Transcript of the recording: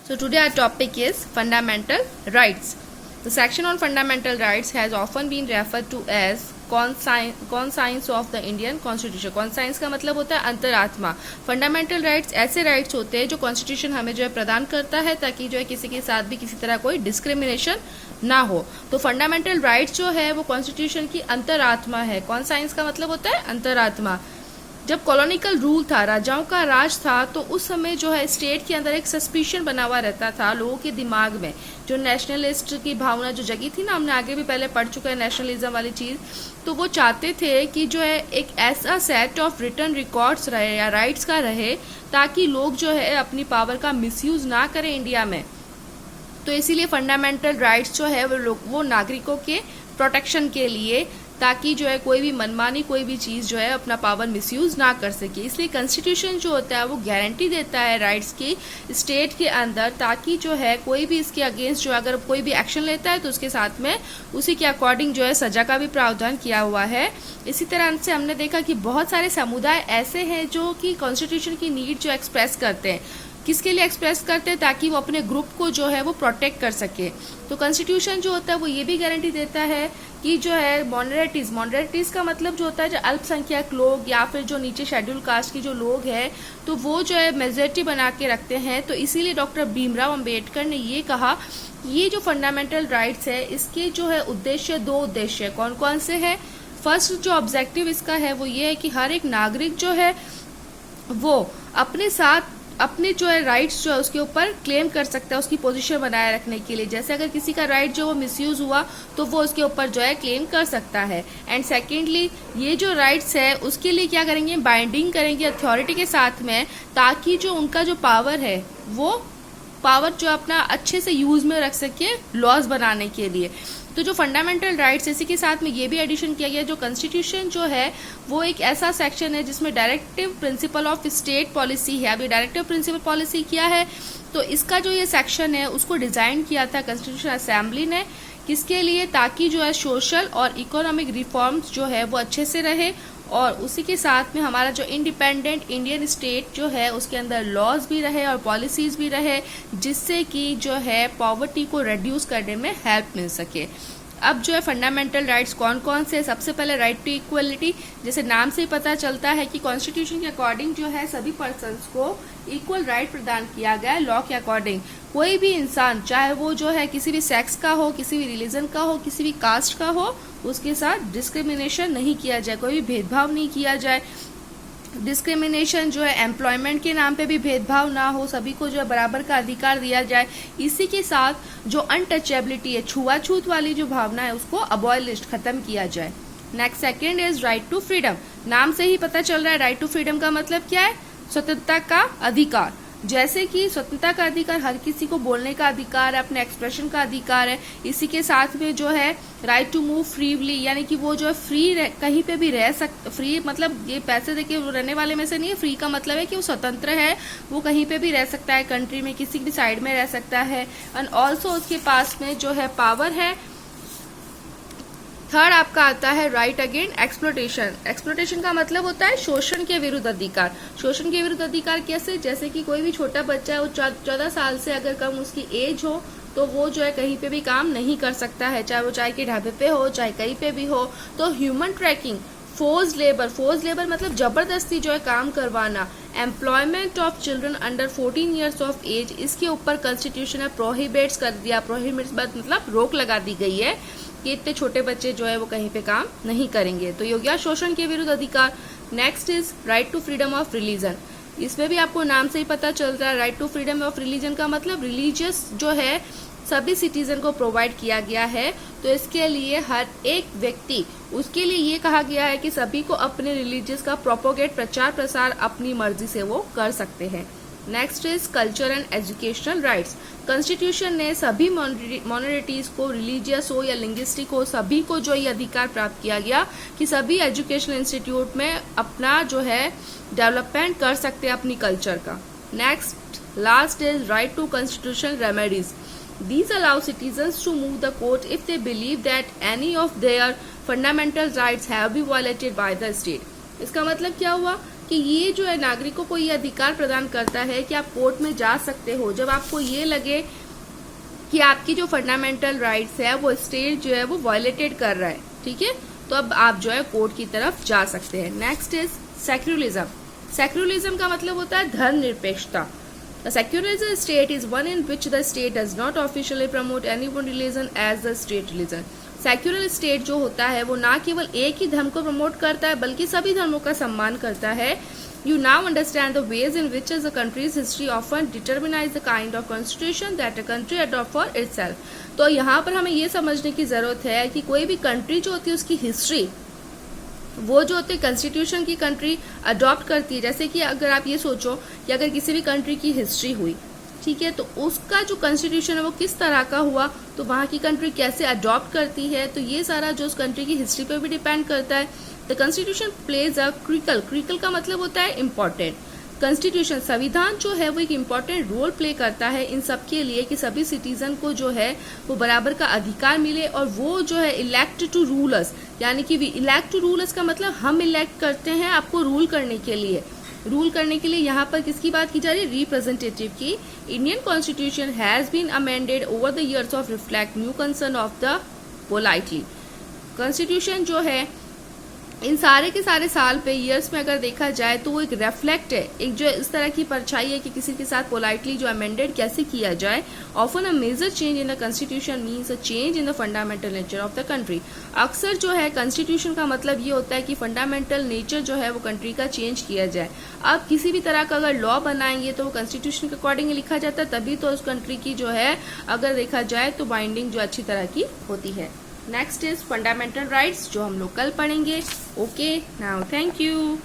So today our topic is fundamental rights. The section on fundamental rights has often been referred to as conscience of the Indian Constitution. conscience का मतलब होता है अंतरात्मा. Fundamental rights ऐसे rights होते हैं जो कॉन्स्टिट्यूशन हमें जो है प्रदान करता है ताकि जो है किसी के साथ भी किसी तरह कोई डिस्क्रिमिनेशन ना हो. तो फंडामेंटल राइट्स जो है वो कॉन्स्टिट्यूशन की अंतरात्मा है. conscience का मतलब होता है अंतरात्मा. जब कॉलोनिकल रूल था, राजाओं का राज था, तो उस समय जो है स्टेट के अंदर एक सस्पिशन बना हुआ रहता था लोगों के दिमाग में. जो नेशनलिस्ट की भावना जो जगी थी ना, हमने आगे भी पहले पढ़ चुका है नेशनलिज्म वाली चीज. तो वो चाहते थे कि जो है एक ऐसा सेट ऑफ रिटर्न रिकॉर्ड्स रहे या राइट्स का रहे ताकि लोग जो है अपनी पावर का मिसयूज ना करें इंडिया में. तो इसीलिए फंडामेंटल राइट्स जो है वो नागरिकों के प्रोटेक्शन के लिए, ताकि जो है कोई भी मनमानी कोई भी चीज जो है अपना पावर मिसयूज ना कर सके. इसलिए कॉन्स्टिट्यूशन जो होता है वो गारंटी देता है राइट्स की स्टेट के अंदर, ताकि जो है कोई भी इसके अगेंस्ट जो अगर कोई भी एक्शन लेता है तो उसके साथ में उसी के अकॉर्डिंग जो है सजा का भी प्रावधान किया हुआ है. इसी तरह से हमने देखा कि बहुत सारे समुदाय ऐसे हैं जो कि कॉन्स्टिट्यूशन की नीड जो एक्सप्रेस करते हैं. किसके लिए एक्सप्रेस करते हैं? ताकि वो अपने ग्रुप को जो है वो प्रोटेक्ट कर सके. तो कॉन्स्टिट्यूशन जो होता है वो ये भी गारंटी देता है कि जो है मॉडरेटिज का मतलब जो होता है जो अल्पसंख्यक लोग या फिर जो नीचे शेड्यूल कास्ट के जो लोग हैं तो वो जो है मेजोरिटी बना के रखते हैं. तो इसीलिए डॉक्टर भीमराव अंबेडकर ने ये कहा ये जो फंडामेंटल राइट्स है इसके जो है उद्देश्य, दो उद्देश्य कौन कौन से है. फर्स्ट जो ऑब्जेक्टिव इसका है वो ये है कि हर एक नागरिक जो है वो अपने साथ अपने जो है राइट्स जो है उसके ऊपर क्लेम कर सकता है उसकी पोजीशन बनाए रखने के लिए. जैसे अगर किसी का राइट जो वो मिसयूज हुआ तो वो उसके ऊपर जो है क्लेम कर सकता है. एंड सेकेंडली ये जो राइट्स है उसके लिए क्या करेंगे, बाइंडिंग करेंगे अथॉरिटी के साथ में, ताकि जो उनका जो पावर है वो पावर जो अपना अच्छे से यूज में रख सके लॉज बनाने के लिए. तो जो फंडामेंटल राइट्स इसी के साथ में ये भी एडिशन किया गया, जो कॉन्स्टिट्यूशन जो है वो एक ऐसा सेक्शन है जिसमें directive principle of state policy है. अभी डायरेक्टिव प्रिंसिपल पॉलिसी क्या है, तो इसका जो ये सेक्शन है उसको डिजाइन किया था कॉन्स्टिट्यूशन असेंबली ने. किसके लिए? ताकि जो है सोशल और इकोनॉमिक रिफॉर्म्स जो है वो अच्छे से रहे और उसी के साथ में हमारा जो इंडिपेंडेंट इंडियन स्टेट जो है उसके अंदर लॉज भी रहे और पॉलिसीज भी रहे, जिससे कि जो है पॉवर्टी को रिड्यूस करने में हेल्प मिल सके. अब जो है फंडामेंटल राइट्स कौन कौन से? सबसे पहले राइट टू इक्वलिटी. जैसे नाम से ही पता चलता है कि कॉन्स्टिट्यूशन के अकॉर्डिंग जो है सभी पर्सन्स को इक्वल राइट प्रदान किया गया है लॉ के अकॉर्डिंग. कोई भी इंसान चाहे वो जो है किसी भी सेक्स का हो, किसी भी रिलीजन का हो, किसी भी कास्ट का हो, उसके साथ डिस्क्रिमिनेशन नहीं किया जाए, कोई भी भेदभाव नहीं किया जाए. डिस्क्रिमिनेशन जो है एम्प्लॉयमेंट के नाम पे भी भेदभाव ना हो, सभी को जो है बराबर का अधिकार दिया जाए. इसी के साथ जो अनटचेबिलिटी है, छुआछूत वाली जो भावना है उसको अबॉलिश्ड खत्म किया जाए. Next second is right to freedom. नाम से ही पता चल रहा है राइट टू फ्रीडम का मतलब क्या है, स्वतंत्रता का अधिकार. जैसे कि स्वतंत्रता का अधिकार हर किसी को बोलने का अधिकार है, अपने एक्सप्रेशन का अधिकार है. इसी के साथ में जो है राइट टू मूव फ्रीली, यानी कि वो जो है कहीं पे भी रह सकता. फ्री मतलब ये पैसे देके रहने वाले में से नहीं है. फ्री का मतलब है कि वो स्वतंत्र है, वो कहीं पे भी रह सकता है, कंट्री में किसी भी साइड में रह सकता है. एंड ऑल्सो उसके पास में जो है पावर है. थर्ड आपका आता है राइट अगेन एक्सप्लोटेशन. एक्सप्लोटेशन का मतलब होता है शोषण के विरुद्ध अधिकार. शोषण के विरुद्ध अधिकार कैसे? जैसे कि कोई भी छोटा बच्चा है, वो 14 साल से अगर कम उसकी एज हो तो वो जो है कहीं पे भी काम नहीं कर सकता है, चाहे वो चाय के ढाबे पे हो, चाहे कहीं पे भी हो. तो ह्यूमन ट्रैकिंग, फोर्स लेबर मतलब जबरदस्ती जो है काम करवाना, employment of children under 14 years of age, इसके ऊपर कॉन्स्टिट्यूशन ने प्रोहिबिट्स कर दिया. प्रोहिबिट्स मतलब रोक लगा दी गई है कि इतने छोटे बच्चे जो है वो कहीं पे काम नहीं करेंगे. तो ये हो गया शोषण के विरुद्ध अधिकार. Next is right to freedom of religion. इसमें भी आपको नाम से ही पता चल रहा है right to freedom of religion का मतलब रिलीजियस जो है सभी सिटीजन को प्रोवाइड किया गया है. तो इसके लिए हर एक व्यक्ति, उसके लिए ये कहा गया है कि सभी को अपने रिलीजियस का प्रोपोगेट प्रचार प्रसार अपनी मर्जी से वो कर सकते हैं. Next is culture and educational rights. Constitution ने सभी माइनॉरिटीज को, रिलीजियस हो या लिंग्विस्टिक हो, सभी को जो ये अधिकार प्राप्त किया गया कि सभी एजुकेशनल इंस्टीट्यूट में अपना जो है डेवलपमेंट कर सकते हैं अपनी कल्चर का. Next last is right to constitutional remedies. These allow citizens to move the court if they believe that any of their fundamental rights have been violated by the state. इसका मतलब क्या हुआ कि ये जो है नागरिकों को ये अधिकार प्रदान करता है कि आप कोर्ट में जा सकते हो जब आपको ये लगे कि आपकी जो फंडामेंटल राइट्स है वो स्टेट जो है वो वायलेटेड कर रहा है, ठीक है, तो अब आप जो है कोर्ट की तरफ जा सकते हैं। Next is secularism. सेक्युलरिज्म का मतलब होता है धर्मनिरपेक्षता। A secular state is one in which the state does not officially promote any one religion as the state religion. Secular state जो होता है वो ना केवल एक ही धर्म को प्रमोट करता है बल्कि सभी धर्मों का सम्मान करता है। You now understand the ways in which the country's history often determines the kind of constitution that a country adopt for itself. तो यहाँ पर हमें ये समझने की जरूरत है कि कोई भी कंट्री जो होती है उसकी हिस्ट्री वो जो होती है कॉन्स्टिट्यूशन की कंट्री अडॉप्ट करती है। जैसे कि अगर आप ये सोचो कि अगर किसी भी कंट्री की हिस्ट्री हुई, ठीक है, तो उसका जो कॉन्स्टिट्यूशन है वो किस तरह का हुआ, तो वहाँ की कंट्री कैसे अडॉप्ट करती है, तो ये सारा जो उस कंट्री की हिस्ट्री पे भी डिपेंड करता है। The constitution plays a crackle का मतलब होता है इम्पोर्टेंट। कॉन्स्टिट्यूशन संविधान जो है वो एक इम्पॉर्टेंट रोल प्ले करता है इन सब के लिए कि सभी सिटीजन को जो है वो बराबर का अधिकार मिले और वो जो है इलेक्ट टू रूलर्स, यानी कि वी इलेक्ट टू रूलर्स का मतलब हम इलेक्ट करते हैं आपको रूल करने के लिए। रूल करने के लिए यहाँ पर किसकी बात की जा रही है, रिप्रेजेंटेटिव की। Indian constitution has been amended over the years of reflect new concern of the politely. Constitution जो है इन सारे के सारे साल पे ईयर्स में अगर देखा जाए तो वो एक रिफ्लेक्ट है, एक जो इस तरह की परछाई है कि किसी के साथ पोलाइटली जो अमेंडेड कैसे किया जाए। Often a major change in the constitution means a change in the fundamental nature of the country. अक्सर जो है कॉन्स्टिट्यूशन का मतलब ये होता है कि फंडामेंटल नेचर जो है वो कंट्री का चेंज किया जाए। अब किसी भी तरह का अगर लॉ बनाएंगे तो वो कॉन्स्टिट्यूशन के अकॉर्डिंग लिखा जाता है, तभी तो उस कंट्री की जो है अगर देखा जाए तो बाइंडिंग जो अच्छी तरह की होती है। नेक्स्ट इज फंडामेंटल राइट्स जो हम लोग कल पढ़ेंगे। Okay, now thank you.